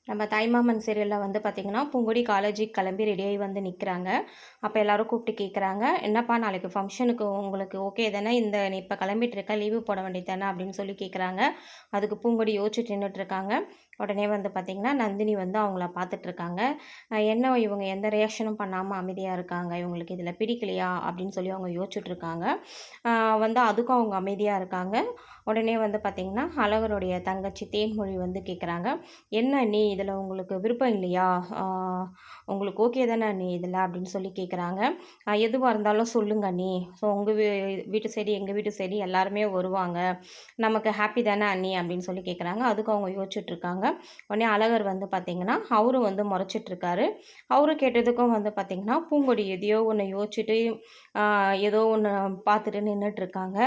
நம்ம தாய்மாமன் சீரியலில் வந்து பார்த்திங்கன்னா, பூங்கொடி காலேஜுக்கு கிளம்பி ரெடியாகி வந்து நிற்கிறாங்க. அப்போ எல்லோரும் கூப்பிட்டு கேட்குறாங்க, "என்னப்பா நாளைக்கு ஃபங்க்ஷனுக்கு உங்களுக்கு ஓகே தானே? நீ இப்போ கிளம்பிட்டு இருக்க, லீவு போட வேண்டியது தானே?" அப்படின்னு சொல்லி கேட்குறாங்க. அதுக்கு பூங்கொடி யோசிச்சுட்டு நின்றுட்டுருக்காங்க. உடனே வந்து பார்த்திங்கன்னா, நந்தினி வந்து அவங்கள பார்த்துட்ருக்காங்க. என்ன இவங்க எந்த ரியாக்ஷனும் பண்ணாமல் அமைதியாக இருக்காங்க, இவங்களுக்கு இதில் பிடிக்கலையா அப்படின்னு சொல்லி அவங்க யோசிச்சுட்ருக்காங்க. வந்து அதுக்கும் அவங்க அமைதியாக இருக்காங்க. உடனே வந்து பார்த்திங்கன்னா, அழகருடைய தங்கச்சி தேன்மொழி வந்து கேட்குறாங்க, "என்ன நீ இதில் உங்களுக்கு விருப்பம் இல்லையா? உங்களுக்கு ஓகே தானே அண்ணி இதில்?" அப்படின்னு சொல்லி கேட்குறாங்க. "எதுவாக இருந்தாலும் சொல்லுங்க அண்ணி. ஸோ உங்கள் வீட்டு சைடு, எங்கள் வீட்டு சைடு எல்லாருமே வருவாங்க. நமக்கு ஹாப்பி தானே அண்ணி?" அப்படின்னு சொல்லி கேட்குறாங்க. அதுக்கு அவங்க யோசிச்சுட்ருக்காங்க. உடனே அழகர் வந்து பார்த்திங்கன்னா, அவரும் வந்து முறைச்சிட்ருக்காரு. அவரும் கேட்டதுக்கும் வந்து பார்த்திங்கன்னா, பூங்கொடி எதையோ ஒன்று யோசிச்சுட்டு ஏதோ ஒன்று பார்த்துட்டு நின்றுட்டுருக்காங்க.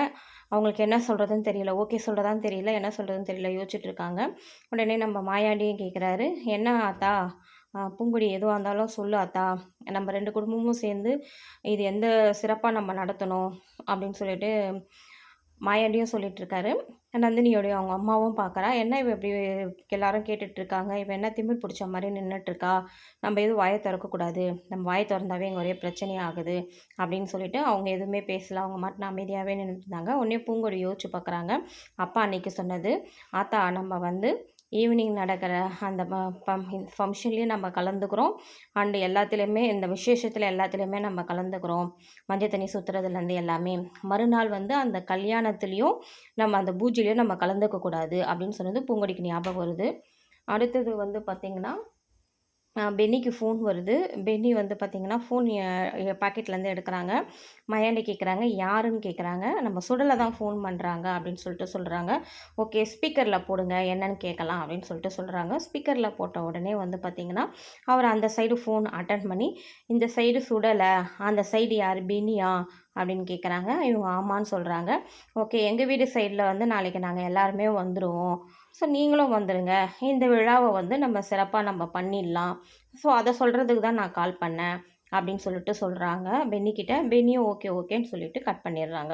அவங்களுக்கு என்ன சொல்கிறதுன்னு தெரியல. ஓகே சொல்கிறதான்னு தெரியல, என்ன சொல்கிறதுன்னு தெரியல, யோசிச்சுட்ருக்காங்க. உடனே நம்ம மாயாண்டியும் கேட்குறாரு, "என்ன ஆத்தா? பூங்கொடி எதுவாக இருந்தாலும் சொல்லு ஆத்தா. நம்ம 2 குடும்பமும் சேர்ந்து இது எந்த சிறப்பாக நம்ம நடத்தணும்." அப்படின்னு சொல்லிட்டு மாயாண்டியும் சொல்லிகிட்ருக்காரு. நந்தினியோடைய அவங்க அம்மாவும் பார்க்குறா. "என்ன இவ இப்படி எல்லாரும் கேட்டுட்ருக்காங்க, இவ என்ன திமிர் பிடிச்ச மாதிரி நின்றுட்டுருக்கா, நம்ம எதுவும் வாயை திறக்கக்கூடாது, நம்ம வாயை திறந்தாவே இங்கே ஒரே பிரச்சனையாகுது." அப்படின்னு சொல்லிட்டு அவங்க எதுவுமே பேசல. அவங்க மாட்டுன்னு அமைதியாகவே நின்றுட்டுருந்தாங்க. உடனே பூங்கொடி யோசிச்சு பார்க்குறாங்க. அப்பா அன்னைக்கு சொன்னது, "ஆத்தா நம்ம வந்து ஈவினிங் நடக்கிற அந்த ஃபங்க்ஷன்லேயும் நம்ம கலந்துக்கிறோம். அண்டு எல்லாத்துலேயுமே இந்த விசேஷத்தில் எல்லாத்துலேயுமே நம்ம கலந்துக்கிறோம். மஞ்சள் தண்ணி சுற்றுறதுலேருந்து எல்லாமே. மறுநாள் வந்து அந்த கல்யாணத்துலேயும் நம்ம அந்த பூஜையிலையும் நம்ம கலந்துக்கக்கூடாது." அப்படின்னு சொன்னது பூங்கொடிக்கு ஞாபகம் வருது. அடுத்தது வந்து பார்த்திங்கன்னா, பென்னிக்கு ஃபோன் வருது. பென்னி வந்து பார்த்திங்கன்னா, ஃபோன் பாக்கெட்லேருந்து எடுக்குறாங்க. மயாண்டி கேட்குறாங்க, "யாருன்னு?" கேட்குறாங்க. "நம்ம சுடலை தான் ஃபோன் பண்ணுறாங்க." அப்படின்னு சொல்லிட்டு சொல்கிறாங்க. "ஓகே ஸ்பீக்கரில் போடுங்க, என்னன்னு கேட்கலாம்." அப்படின்னு சொல்லிட்டு சொல்கிறாங்க. ஸ்பீக்கரில் போட்ட உடனே வந்து பார்த்திங்கன்னா, அவர் அந்த சைடு ஃபோன் அட்டன் பண்ணி, "இந்த சைடு சுடலை, அந்த சைடு யார் பென்னியா?" அப்படின்னு கேட்குறாங்க. இவங்க ஆமான்னு சொல்கிறாங்க. "ஓகே எங்கள் வீடு சைடில் வந்து நாளைக்கு நாங்கள் எல்லாருமே வந்துருவோம். ஸோ நீங்களும் வந்துருங்க. இந்த விழாவ வந்து நம்ம சிறப்பா நம்ம பண்ணிடலாம். ஸோ அத சொல்றதுக்கு தான் நான் கால் பண்ணேன்." அப்படின்னு சொல்லிட்டு சொல்றாங்க பென்னிக்கிட்ட. பென்னியும் ஓகே, ஓகேன்னு சொல்லிட்டு கட் பண்ணிடுறாங்க.